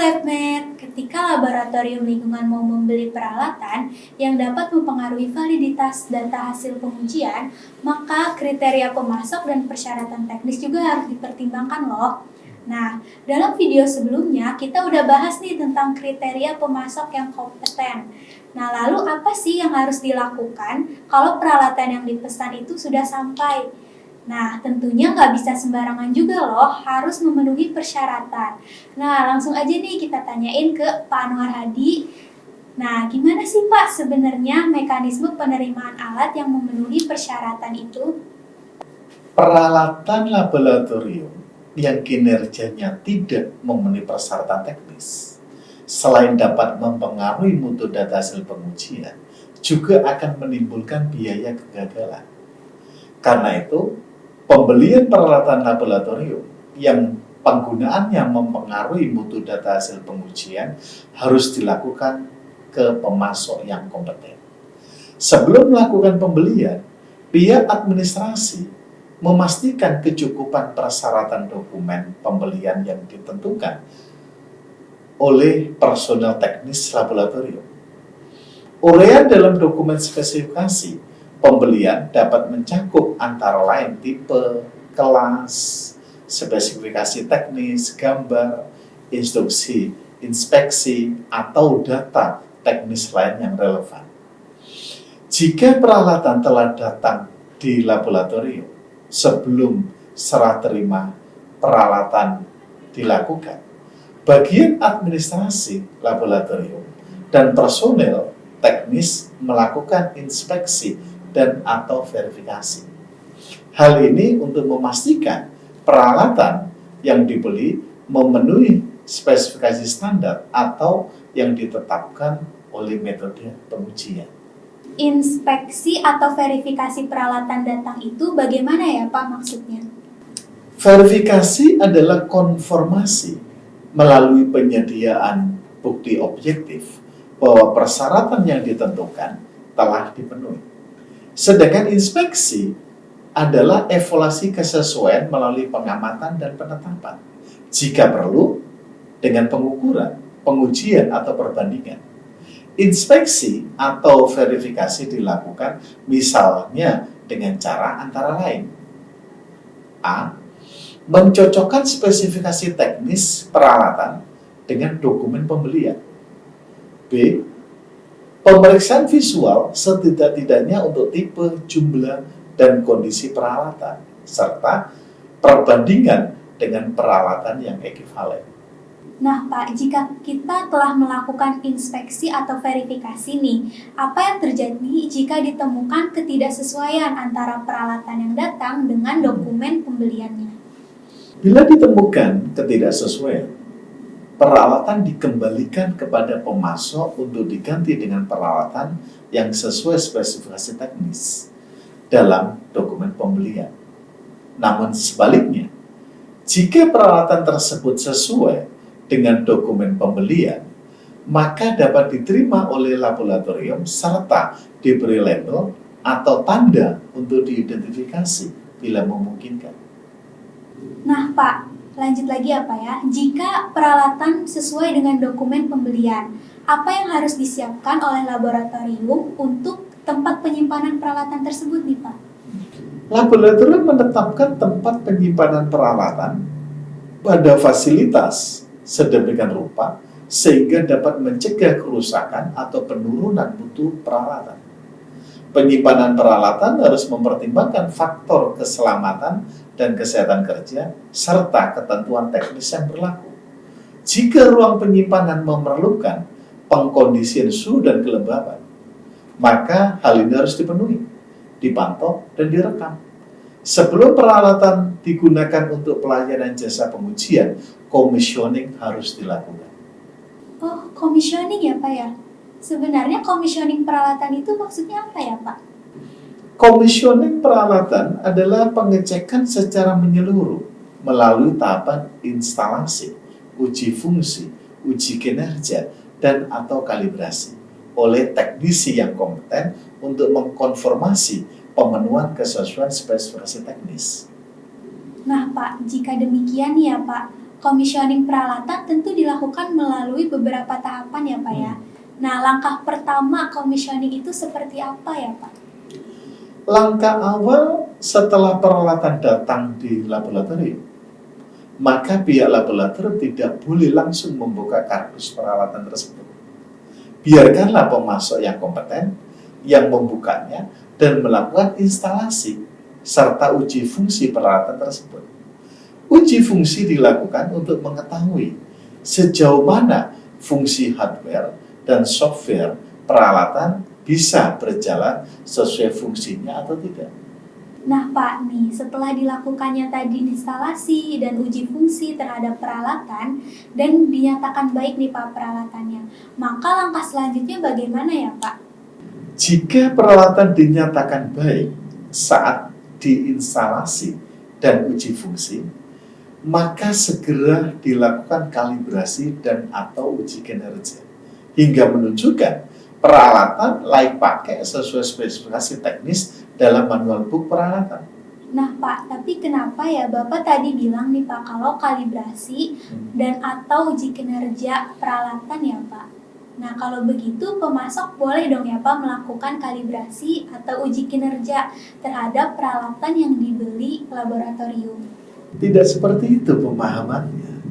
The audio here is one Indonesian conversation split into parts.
LabMate, ketika laboratorium lingkungan mau membeli peralatan yang dapat mempengaruhi validitas data hasil pengujian, maka kriteria pemasok dan persyaratan teknis juga harus dipertimbangkan loh. Nah, dalam video sebelumnya kita udah bahas nih tentang kriteria pemasok yang kompeten. Nah, lalu apa sih yang harus dilakukan kalau peralatan yang dipesan itu sudah sampai? Nah, tentunya nggak bisa sembarangan juga loh, harus memenuhi persyaratan. Nah, langsung aja nih kita tanyain ke Pak Anwar Hadi. Nah, gimana sih Pak sebenarnya mekanisme penerimaan alat yang memenuhi persyaratan itu? Peralatan laboratorium yang kinerjanya tidak memenuhi persyaratan teknis, selain dapat mempengaruhi mutu data hasil pengujian, juga akan menimbulkan biaya kegagalan. Karena itu, pembelian peralatan laboratorium yang penggunaannya mempengaruhi mutu data hasil pengujian harus dilakukan ke pemasok yang kompeten. Sebelum melakukan pembelian, pihak administrasi memastikan kecukupan persyaratan dokumen pembelian yang ditentukan oleh personel teknis laboratorium. Uraian dalam dokumen spesifikasi pembelian dapat mencakup antara lain tipe, kelas, spesifikasi teknis, gambar, instruksi, inspeksi, atau data teknis lain yang relevan. Jika peralatan telah datang di laboratorium sebelum serah terima peralatan dilakukan, bagian administrasi laboratorium dan personel teknis melakukan inspeksi dan atau verifikasi. Hal ini untuk memastikan peralatan yang dibeli memenuhi spesifikasi standar atau yang ditetapkan oleh metode pengujian. Inspeksi atau verifikasi peralatan datang itu bagaimana ya Pak maksudnya? Verifikasi adalah konfirmasi melalui penyediaan bukti objektif bahwa persyaratan yang ditentukan telah dipenuhi. Sedangkan inspeksi adalah evaluasi kesesuaian melalui pengamatan dan penetapan. Jika perlu, dengan pengukuran, pengujian, atau perbandingan. Inspeksi atau verifikasi dilakukan misalnya dengan cara antara lain. A. Mencocokkan spesifikasi teknis peralatan dengan dokumen pembelian. B. Pemeriksaan visual setidak-tidaknya untuk tipe, jumlah, dan kondisi peralatan, serta perbandingan dengan peralatan yang ekivalen. Nah Pak, jika kita telah melakukan inspeksi atau verifikasi nih, apa yang terjadi jika ditemukan ketidaksesuaian antara peralatan yang datang dengan dokumen pembeliannya? Bila ditemukan ketidaksesuaian, peralatan dikembalikan kepada pemasok untuk diganti dengan peralatan yang sesuai spesifikasi teknis dalam dokumen pembelian. Namun sebaliknya, jika peralatan tersebut sesuai dengan dokumen pembelian, maka dapat diterima oleh laboratorium serta diberi label atau tanda untuk diidentifikasi bila memungkinkan. Nah Pak, lanjut lagi apa ya? Jika peralatan sesuai dengan dokumen pembelian, apa yang harus disiapkan oleh laboratorium untuk tempat penyimpanan peralatan tersebut nih Pak? Laboratorium menetapkan tempat penyimpanan peralatan pada fasilitas sedemikian rupa sehingga dapat mencegah kerusakan atau penurunan mutu peralatan. Penyimpanan peralatan harus mempertimbangkan faktor keselamatan dan kesehatan kerja serta ketentuan teknis yang berlaku. Jika ruang penyimpanan memerlukan pengkondisian suhu dan kelembaban, maka hal ini harus dipenuhi, dipantau, dan direkam. Sebelum peralatan digunakan untuk pelayanan jasa pengujian, commissioning harus dilakukan. Oh, commissioning ya Pak ya? Sebenarnya commissioning peralatan itu maksudnya apa ya Pak? Commissioning peralatan adalah pengecekan secara menyeluruh melalui tahapan instalasi, uji fungsi, uji kinerja, dan atau kalibrasi oleh teknisi yang kompeten untuk mengkonfirmasi pemenuhan kesesuaian spesifikasi teknis. Nah Pak, jika demikian ya Pak, Commissioning peralatan tentu dilakukan melalui beberapa tahapan ya Pak ya. Nah, langkah pertama commissioning itu seperti apa ya Pak? Langkah awal setelah peralatan datang di laboratorium, maka pihak laboratorium tidak boleh langsung membuka kardus peralatan tersebut. Biarkanlah pemasok yang kompeten yang membukanya dan melakukan instalasi serta uji fungsi peralatan tersebut. Uji fungsi dilakukan untuk mengetahui sejauh mana fungsi hardware dan software peralatan bisa berjalan sesuai fungsinya atau tidak. Nah Pak, nih setelah dilakukannya tadi instalasi dan uji fungsi terhadap peralatan dan dinyatakan baik nih Pak peralatannya, maka langkah selanjutnya bagaimana ya Pak? Jika peralatan dinyatakan baik saat diinstalasi dan uji fungsi, maka segera dilakukan kalibrasi dan atau uji kinerja hingga menunjukkan peralatan layak pakai sesuai spesifikasi teknis dalam manual book peralatan. Nah Pak, tapi kenapa ya Bapak tadi bilang nih Pak kalau kalibrasi dan atau uji kinerja peralatan ya Pak? Nah kalau begitu pemasok boleh dong ya Pak melakukan kalibrasi atau uji kinerja terhadap peralatan yang dibeli laboratorium. Tidak seperti itu pemahamannya.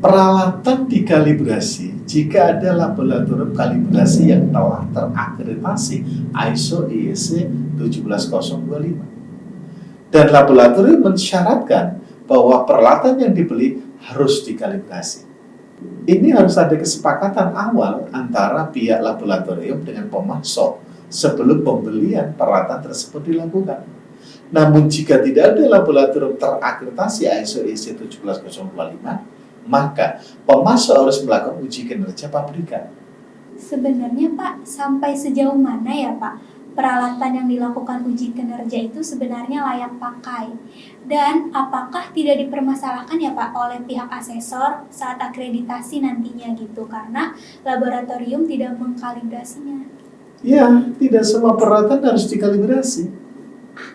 Peralatan dikalibrasi jika ada laboratorium kalibrasi yang telah terakreditasi ISO IEC 17025. Dan laboratorium mensyaratkan bahwa peralatan yang dibeli harus dikalibrasi. Ini harus ada kesepakatan awal antara pihak laboratorium dengan pemasok sebelum pembelian peralatan tersebut dilakukan. Namun jika tidak ada laboratorium terakreditasi ISO IEC 17025, maka pemasok harus melakukan uji kinerja pabrikan. Sebenarnya Pak, sampai sejauh mana ya Pak peralatan yang dilakukan uji kinerja itu sebenarnya layak pakai? Dan apakah tidak dipermasalahkan ya Pak oleh pihak asesor saat akreditasi nantinya gitu karena laboratorium tidak mengkalibrasinya? Ya, tidak semua peralatan harus dikalibrasi.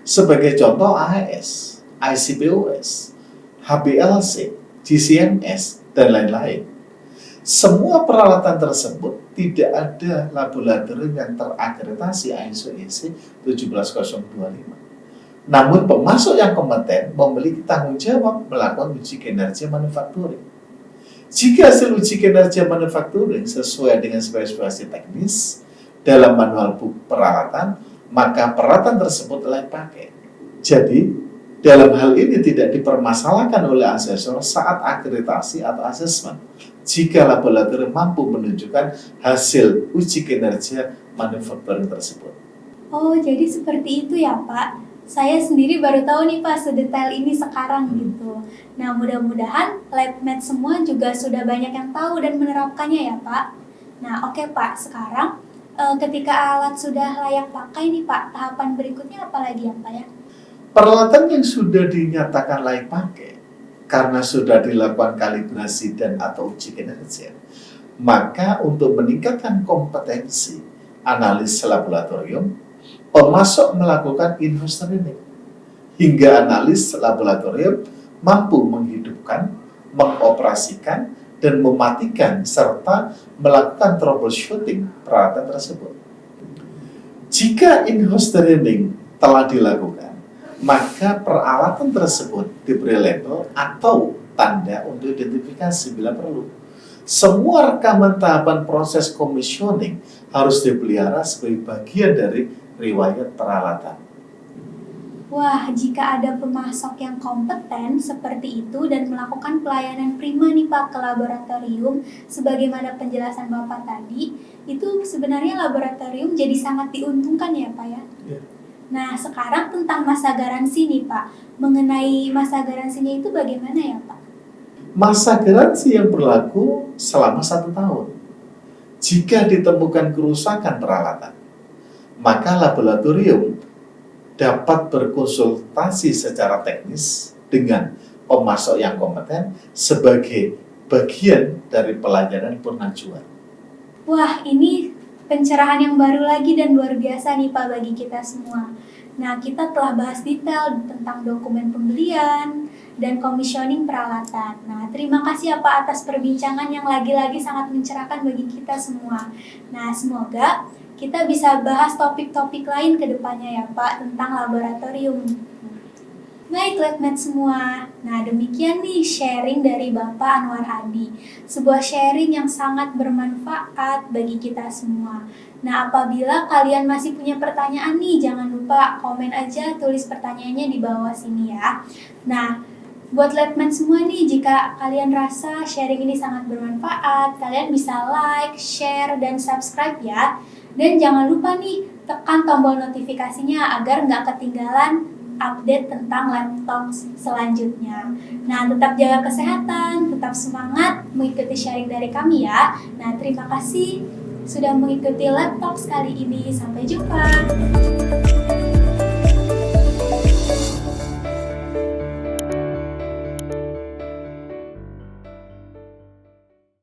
Sebagai contoh AES, ICPOS, HPLC, GCMS, dan lain-lain. Semua peralatan tersebut tidak ada laboratorium yang terakreditasi ISO IEC 17025. Namun pemasok yang kompeten memiliki tanggung jawab melakukan uji kinerja manufakturing. Jika hasil uji kinerja manufakturing sesuai dengan spesifikasi teknis dalam manual book peralatan, maka peralatan tersebut layak pakai. Jadi, dalam hal ini tidak dipermasalahkan oleh asesor saat akreditasi atau asesmen jika laboratorium mampu menunjukkan hasil uji kinerja manufakturing tersebut. Oh, jadi seperti itu ya Pak. Saya sendiri baru tahu nih Pak sedetail ini sekarang gitu. Nah, mudah-mudahan LabMed semua juga sudah banyak yang tahu dan menerapkannya ya Pak. Nah, oke Pak, sekarang ketika alat sudah layak pakai nih Pak, tahapan berikutnya apa lagi ya Pak ya? Peralatan yang sudah dinyatakan layak pakai karena sudah dilakukan kalibrasi dan atau uji kinerja, maka untuk meningkatkan kompetensi analis laboratorium, pemasok melakukan in-house training hingga analis laboratorium mampu menghidupkan, mengoperasikan, dan mematikan serta melakukan troubleshooting peralatan tersebut. Jika in-house training telah dilakukan, maka peralatan tersebut diberi label atau tanda untuk identifikasi bila perlu. Semua rekaman tahapan proses commissioning harus dipelihara sebagai bagian dari riwayat peralatan. Wah, jika ada pemasok yang kompeten seperti itu dan melakukan pelayanan prima nih Pak ke laboratorium, sebagaimana penjelasan Bapak tadi, itu sebenarnya laboratorium jadi sangat diuntungkan ya Pak ya? Ya. Nah, sekarang tentang masa garansi nih Pak. Mengenai masa garansinya itu bagaimana ya Pak? Masa garansi yang berlaku selama 1 tahun. Jika ditemukan kerusakan peralatan, maka laboratorium dapat berkonsultasi secara teknis dengan pemasok yang kompeten sebagai bagian dari pelayanan pengajuan. Wah, ini pencerahan yang baru lagi dan luar biasa nih Pak bagi kita semua. Nah, kita telah bahas detail tentang dokumen pembelian dan komisioning peralatan. Nah, terima kasih ya Pak atas perbincangan yang lagi-lagi sangat mencerahkan bagi kita semua. Nah, semoga kita bisa bahas topik-topik lain ke depannya ya Pak tentang laboratorium. Baik, Letmet semua. Nah, demikian nih sharing dari Bapak Anwar Hadi. Sebuah sharing yang sangat bermanfaat bagi kita semua. Nah, apabila kalian masih punya pertanyaan nih, jangan lupa komen aja, tulis pertanyaannya di bawah sini ya. Nah, buat Letmet semua nih, jika kalian rasa sharing ini sangat bermanfaat, kalian bisa like, share, dan subscribe ya. Dan jangan lupa nih, tekan tombol notifikasinya agar nggak ketinggalan update tentang laptop selanjutnya. Nah, tetap jaga kesehatan, tetap semangat mengikuti sharing dari kami ya. Nah, terima kasih sudah mengikuti laptop kali ini. Sampai jumpa.